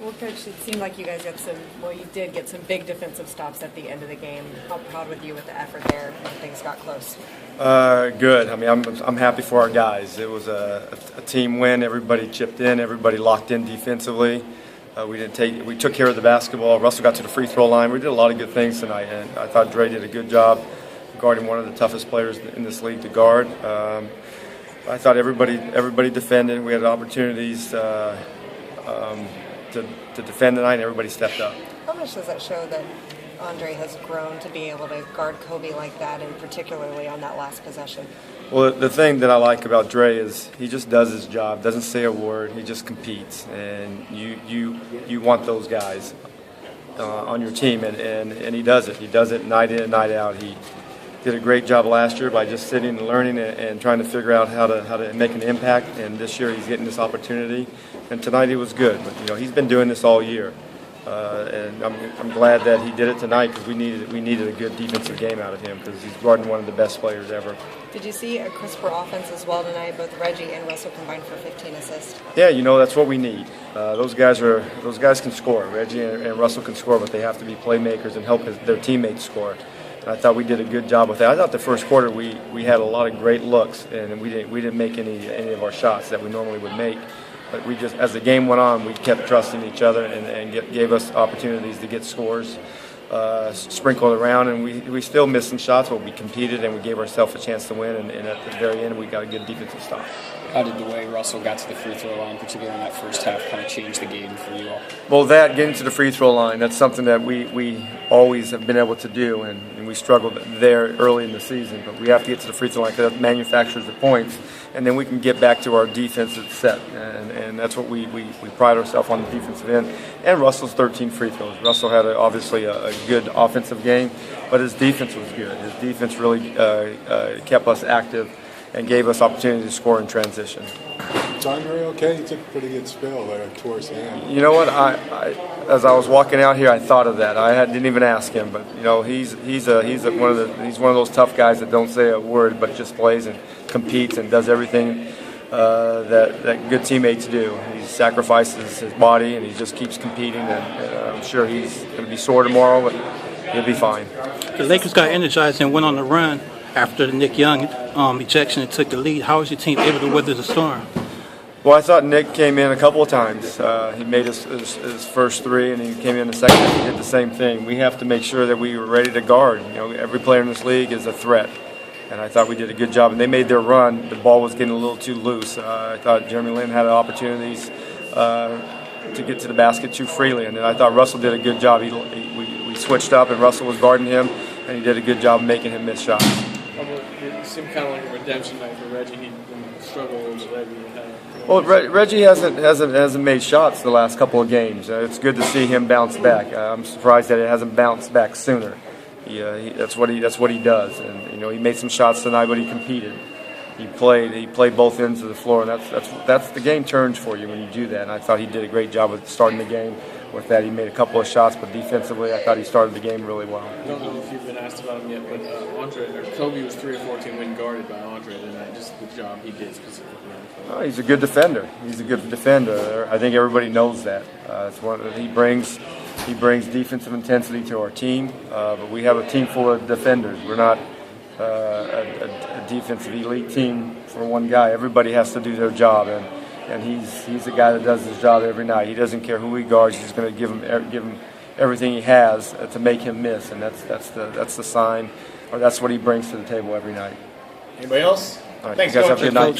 Well, Coach, it seemed like you guys you did get some big defensive stops at the end of the game. How proud were you with the effort there when things got close? Good. I mean, I'm happy for our guys. It was a team win. Everybody chipped in. Everybody locked in defensively. We took care of the basketball. Russell got to the free throw line. We did a lot of good things tonight, and I thought Dre did a good job guarding one of the toughest players in this league to guard. I thought everybody defended. We had opportunities to defend tonight, and everybody stepped up. How much does that show that Andre has grown to be able to guard Kobe like that, and particularly on that last possession? Well, the thing that I like about Dre is he just does his job, doesn't say a word, he just competes, and you want those guys on your team, and he does it. He does it night in and night out. He did a great job last year by just sitting and learning and trying to figure out how to make an impact, and this year he's getting this opportunity, and tonight he was good. But he's been doing this all year. And I'm glad that he did it tonight because we needed a good defensive game out of him because he's guarding one of the best players ever. Did you see a crisper offense as well tonight? Both Reggie and Russell combined for 15 assists. Yeah, that's what we need. Those guys can score. Reggie and Russell can score, but they have to be playmakers and help their teammates score. And I thought we did a good job with that. I thought the first quarter we had a lot of great looks, and we didn't make any of our shots that we normally would make. But we just, as the game went on, we kept trusting each other and gave us opportunities to get scores sprinkled around. And we still missed some shots, but we competed and we gave ourselves a chance to win. And at the very end, we got a good defensive stop. How did the way Russell got to the free throw line, particularly in that first half, kind of change the game for you all? Well, getting to the free throw line, that's something that we always have been able to do, and we struggled there early in the season. But we have to get to the free throw line because that manufactures the points, and then we can get back to our defensive set, and that's what we pride ourselves on, the defensive end. And Russell's 13 free throws. Russell had obviously a good offensive game, but his defense was good. His defense really kept us active and gave us opportunity to score in transition. Is Andre okay? He took a pretty good spill there towards the end. You know what? As I was walking out here, I thought of that. didn't even ask him, but he's one of those tough guys that don't say a word, but just plays and competes and does everything that good teammates do. He sacrifices his body and he just keeps competing. And I'm sure he's going to be sore tomorrow, but he'll be fine. The Lakers got energized and went on the run after the Nick Young ejection and took the lead. How was your team able to weather the storm? Well, I thought Nick came in a couple of times. He made his first three, and he came in the second and he did the same thing. We have to make sure that we were ready to guard. Every player in this league is a threat, and I thought we did a good job. And they made their run. The ball was getting a little too loose. I thought Jeremy Lin had opportunities to get to the basket too freely, and then I thought Russell did a good job. We switched up, and Russell was guarding him, and he did a good job making him miss shots. It seemed kind of like a redemption night for Reggie. He struggled a little bit. Well, Reggie hasn't made shots the last couple of games. It's good to see him bounce back. I'm surprised that it hasn't bounced back sooner. That's what he does, and he made some shots tonight, but he competed. He played both ends of the floor, and that's the game turns for you when you do that. And I thought he did a great job of starting the game with that. He made a couple of shots, but defensively, I thought he started the game really well. I don't know if you've been asked about him yet, but Kobe was 3 of 14 when guarded by Andre tonight. Just the job he did specifically. Oh, he's a good defender. He's a good defender. I think everybody knows that. He brings defensive intensity to our team, but we have a team full of defenders. We're not a defensive elite team for one guy. Everybody has to do their job, and he's the guy that does his job every night. He doesn't care who he guards. He's going to give him everything he has to make him miss, and that's the sign, or that's what he brings to the table every night. Anybody else? All right, Thanks, you guys Coach. have a good night.